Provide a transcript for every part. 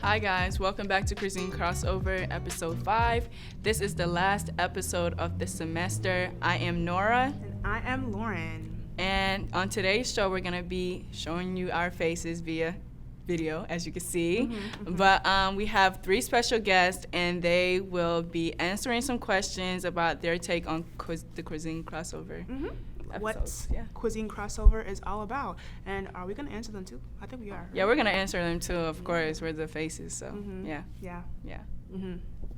Hi guys, welcome back to Cuisine Crossover, episode 5. This is the last episode of the semester. I am Nora. And I am Lauren. And on today's show, we're gonna be showing you our faces via video, as you can see. But we have 3 special guests, and they will be answering some questions about their take on the Cuisine Crossover. What Cuisine Crossover is all about. And are we going to answer them too? I think we are. Yeah, we're going to answer them too, of course. We're the faces, so yeah.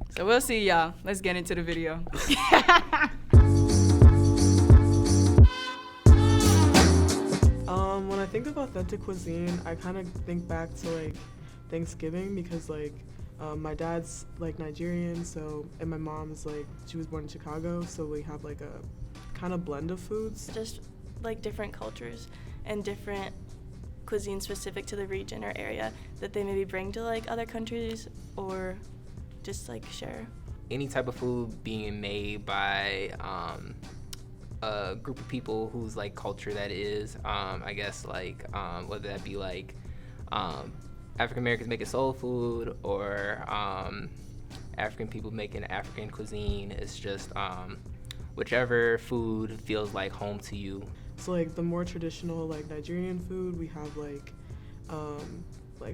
So we'll see y'all. Let's get into the video. When I think of authentic cuisine, I kind of think back to like Thanksgiving because like my dad's like Nigerian, so and my mom's like she was born in Chicago, so we have like a kind of blend of foods. Just like different cultures and different cuisine specific to the region or area that they maybe bring to like other countries or just like share. Any type of food being made by a group of people whose like culture that is, I guess like whether that be like African Americans making soul food or African people making African cuisine. It's just whichever food feels like home to you. So like the more traditional like Nigerian food, we have like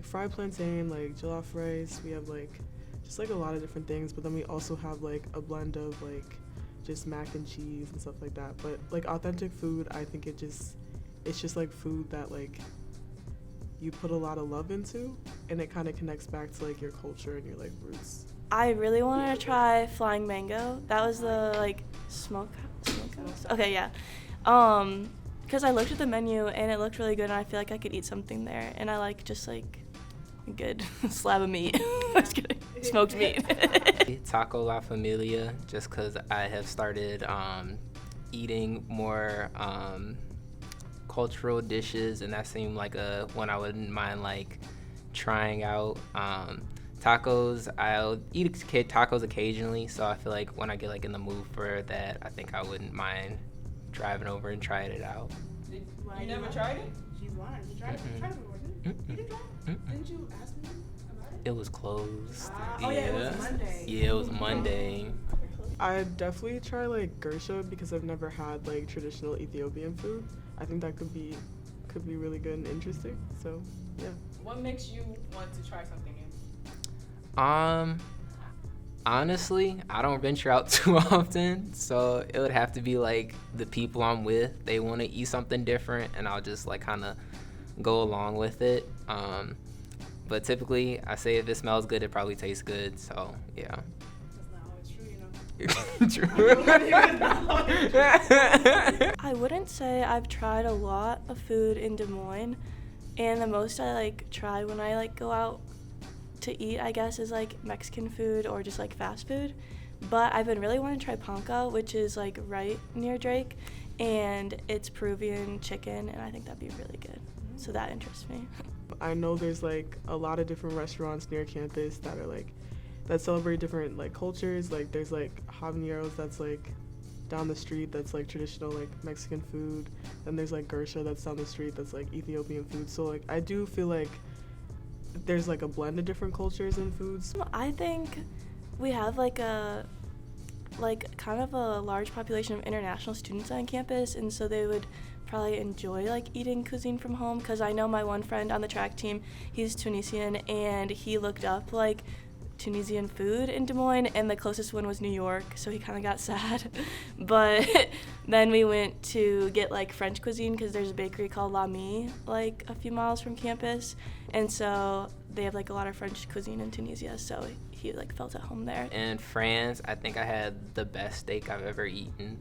fried plantain, like jollof rice. We have like just like a lot of different things, but then we also have like a blend of like just mac and cheese and stuff like that. But like authentic food, I think it's just like food that like you put a lot of love into, and it kind of connects back to like your culture and your like roots. I really wanted to try flying mango. That was the like smokehouse. Okay, yeah. Because I looked at the menu and it looked really good, and I feel like I could eat something there. And I like just like a good slab of meat. Just kidding. Smoked meat. Taco La Familia, just because I have started eating more cultural dishes, and that seemed like a one I wouldn't mind like trying out. Tacos, I'll eat tacos occasionally, so I feel like when I get like in the mood for that, I think I wouldn't mind driving over and trying it out. You never tried it? You tried it before, didn't you? You did try it? Didn't you ask me about it? It was closed. It was Monday. Yeah, it was Monday. I'd definitely try like gersha because I've never had like traditional Ethiopian food. I think that could be really good and interesting. So yeah. What makes you want to try something new? Honestly, I don't venture out too often, so it would have to be like the people I'm with. They want to eat something different, and I'll just like kind of go along with it. But typically, I say if it smells good, it probably tastes good. So yeah. That's not always true, you know. I wouldn't say I've tried a lot of food in Des Moines, and the most I like try when I like go out to eat, I guess, is like Mexican food or just like fast food. But I've been really wanting to try panca, which is like right near Drake, and it's Peruvian chicken, and I think that'd be really good. So that interests me. I know there's like a lot of different restaurants near campus that are like that celebrate different like cultures. Like there's like habaneros that's like down the street that's like traditional like Mexican food. Then there's like gersha that's down the street that's like Ethiopian food. So like I do feel like there's like a blend of different cultures and foods. I think we have like kind of a large population of international students on campus, and so they would probably enjoy like eating cuisine from home, because I know my one friend on the track team, he's Tunisian, and he looked up like Tunisian food in Des Moines, and the closest one was New York, so he kind of got sad. But then we went to get like French cuisine because there's a bakery called L'Ami like a few miles from campus, and so they have like a lot of French cuisine in Tunisia, so he like felt at home there. In France, I think I had the best steak I've ever eaten.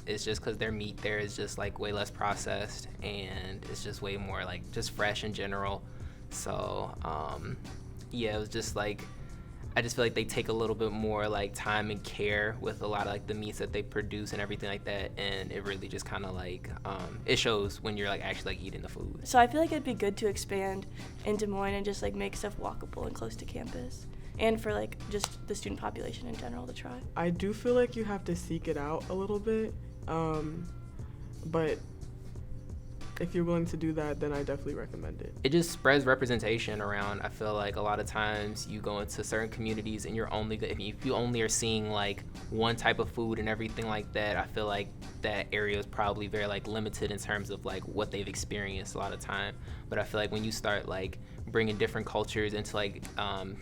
It's just because their meat there is just like way less processed, and it's just way more like just fresh in general. So yeah, it was just like I just feel like they take a little bit more like time and care with a lot of like the meats that they produce and everything like that, and it really just kind of like it shows when you're like actually like eating the food. So I feel like it'd be good to expand in Des Moines and just like make stuff walkable and close to campus, and for like just the student population in general to try. I do feel like you have to seek it out a little bit, but if you're willing to do that, then I definitely recommend it. It just spreads representation around. I feel like a lot of times you go into certain communities and you're only, if you only are seeing like one type of food and everything like that, I feel like that area is probably very like limited in terms of like what they've experienced a lot of time. But I feel like when you start like bringing different cultures into like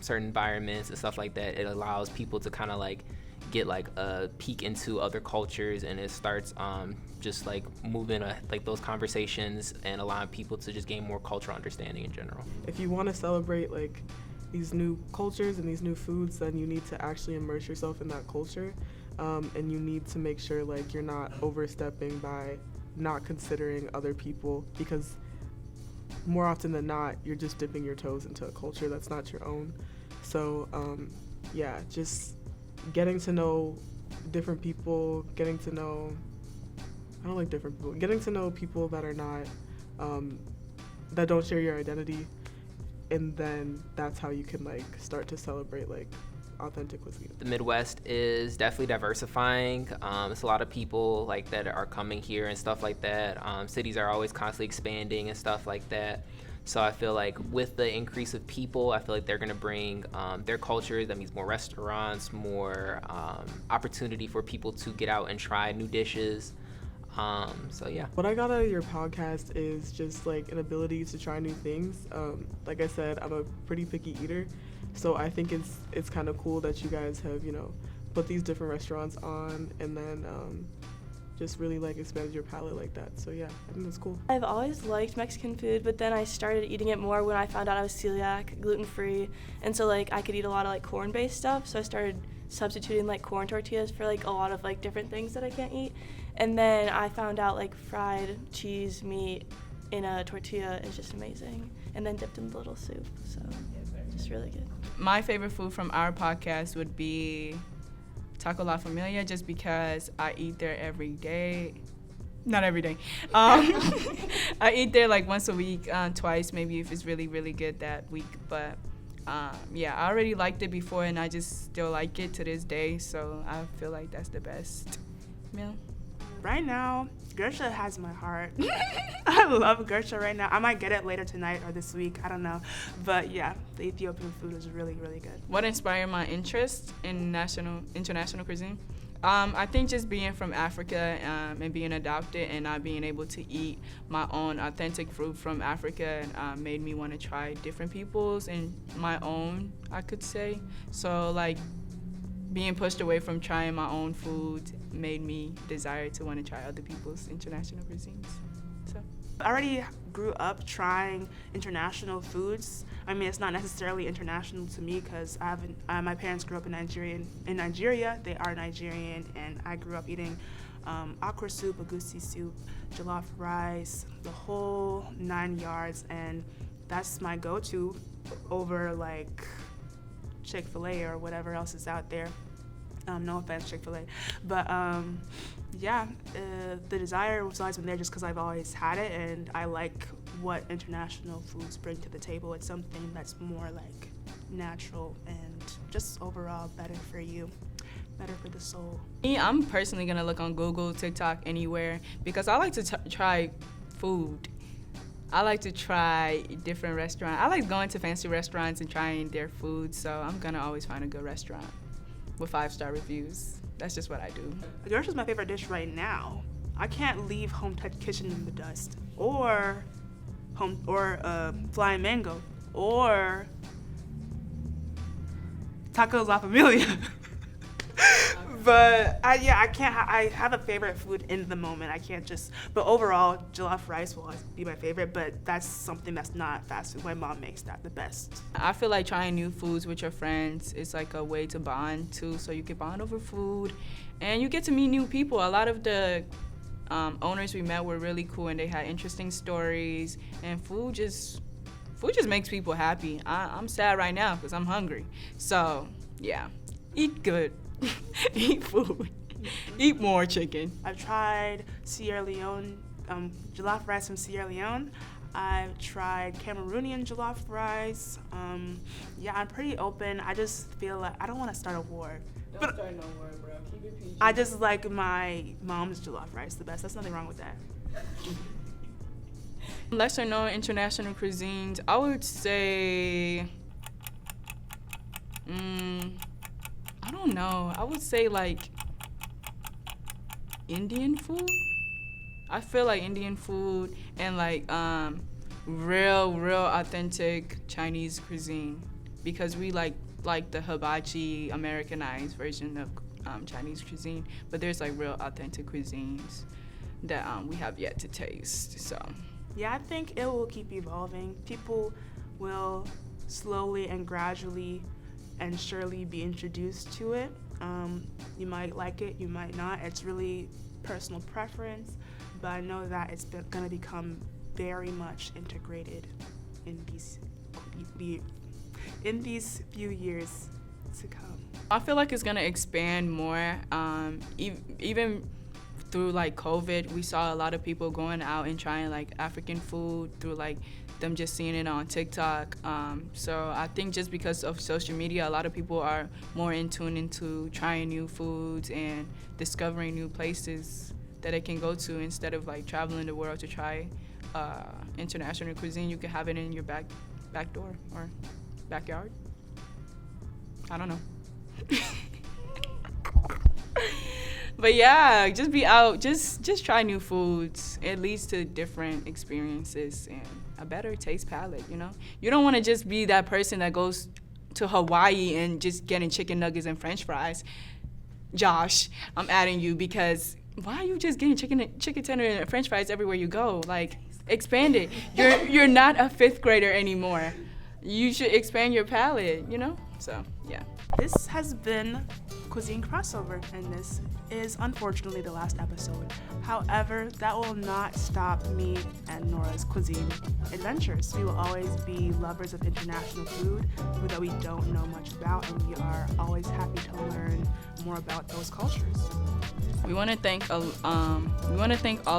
certain environments and stuff like that, it allows people to kind of like get like a peek into other cultures, and it starts just like moving like those conversations and allowing people to just gain more cultural understanding in general. If you want to celebrate like these new cultures and these new foods, then you need to actually immerse yourself in that culture, and you need to make sure like you're not overstepping by not considering other people, because more often than not you're just dipping your toes into a culture that's not your own. So yeah, just getting to know different people, getting to know people that are not, that don't share your identity, and then that's how you can like start to celebrate like authentic cuisine. The Midwest is definitely diversifying. It's a lot of people like that are coming here and stuff like that. Cities are always constantly expanding and stuff like that. So I feel like with the increase of people, I feel like they're gonna bring their culture. That means more restaurants, more opportunity for people to get out and try new dishes. So yeah. What I got out of your podcast is just like an ability to try new things. Like I said, I'm a pretty picky eater, so I think it's kind of cool that you guys have, you know, put these different restaurants on, and then just really like expanded your palate like that. So yeah, I think that's cool. I've always liked Mexican food, but then I started eating it more when I found out I was celiac, gluten-free, and so like I could eat a lot of like corn-based stuff, so I started substituting like corn tortillas for like a lot of like different things that I can't eat. And then I found out like fried cheese meat in a tortilla is just amazing, and then dipped in a little soup, so just really good. My favorite food from our podcast would be Taco La Familia, just because I eat there every day. Not every day. I eat there like once a week, twice maybe if it's really, really good that week. But yeah, I already liked it before, and I just still like it to this day. So I feel like that's the best meal. Right now, Gersha has my heart. I love Gersha right now. I might get it later tonight or this week, I don't know. But yeah, the Ethiopian food is really, really good. What inspired my interest in international cuisine? I think just being from Africa and being adopted and not being able to eat my own authentic food from Africa made me want to try different people's and my own, I could say. So like being pushed away from trying my own food made me desire to want to try other people's international cuisines. So I already grew up trying international foods. I mean, it's not necessarily international to me because my parents grew up in Nigeria. They are Nigerian, and I grew up eating okra soup, egusi soup, jollof rice, the whole 9 yards, and that's my go-to over like Chick-fil-A or whatever else is out there. No offense, Chick-fil-A. But yeah, the desire was always been there just because I've always had it, and I like what international foods bring to the table. It's something that's more like natural and just overall better for you, better for the soul. Me, I'm personally going to look on Google, TikTok, anywhere, because I like to try food. I like to try different restaurants. I like going to fancy restaurants and trying their food, so I'm going to always find a good restaurant with 5-star reviews. That's just what I do. Gersha is my favorite dish right now. I can't leave Home Touch Kitchen in the dust, or Flying Mango, or Taco La Familia. But I can't. I have a favorite food in the moment. I can't just. But overall, jollof rice will always be my favorite. But that's something that's not fast food. My mom makes that the best. I feel like trying new foods with your friends is like a way to bond too. So you can bond over food, and you get to meet new people. A lot of the owners we met were really cool, and they had interesting stories. And food just makes people happy. I'm sad right now because I'm hungry. So yeah, eat good. Eat food. Eat more chicken. I've tried Sierra Leone, jollof rice from Sierra Leone. I've tried Cameroonian jollof rice. Yeah, I'm pretty open. I just feel like I don't want to start a war. Don't start no war, bro. Keep it PG. I just like my mom's jollof rice the best. There's nothing wrong with that. Lesser known international cuisines, I would say, I don't know. I would say like Indian food. I feel like Indian food and like real authentic Chinese cuisine, because we like the hibachi Americanized version of Chinese cuisine, but there's like real authentic cuisines that we have yet to taste. So Yeah, I think it will keep evolving. People will slowly and gradually and surely be introduced to it. You might like it, you might not. It's really personal preference, but I know that it's going to become very much integrated in these few years to come. I feel like it's gonna expand more. Even through like COVID, we saw a lot of people going out and trying like African food through like them just seeing it on TikTok. So I think just because of social media, a lot of people are more in tune into trying new foods and discovering new places that they can go to instead of like traveling the world to try international cuisine. You can have it in your back door or backyard. I don't know. But yeah, just be out, just try new foods. It leads to different experiences and a better taste palette, you know? You don't want to just be that person that goes to Hawaii and just getting chicken nuggets and french fries. Josh, I'm adding you because why are you just getting chicken tender and french fries everywhere you go? Like, expand it. You're not a 5th grader anymore. You should expand your palate, you know? So, yeah. This has been Cuisine Crossover, and this is unfortunately the last episode. However, that will not stop me and Nora's cuisine adventures. We will always be lovers of international food that we don't know much about, and we are always happy to learn more about those cultures. We want to thank all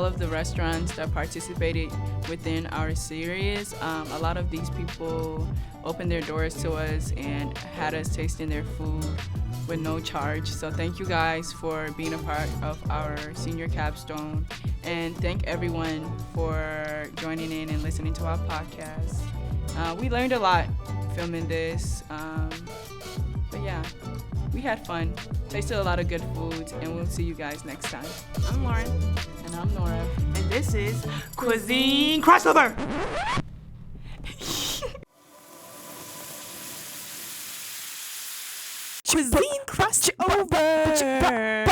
of the restaurants that participated within our series. A lot of these people opened their doors to us and had us tasting their food with no charge. So thank you guys for being a part of our senior capstone, and thank everyone for joining in and listening to our podcast. We learned a lot filming this, but yeah, we had fun, tasted a lot of good foods, and we'll see you guys next time. I'm Lauren. And I'm Nora. And this is Cuisine Crossover! Cuisine Crossover!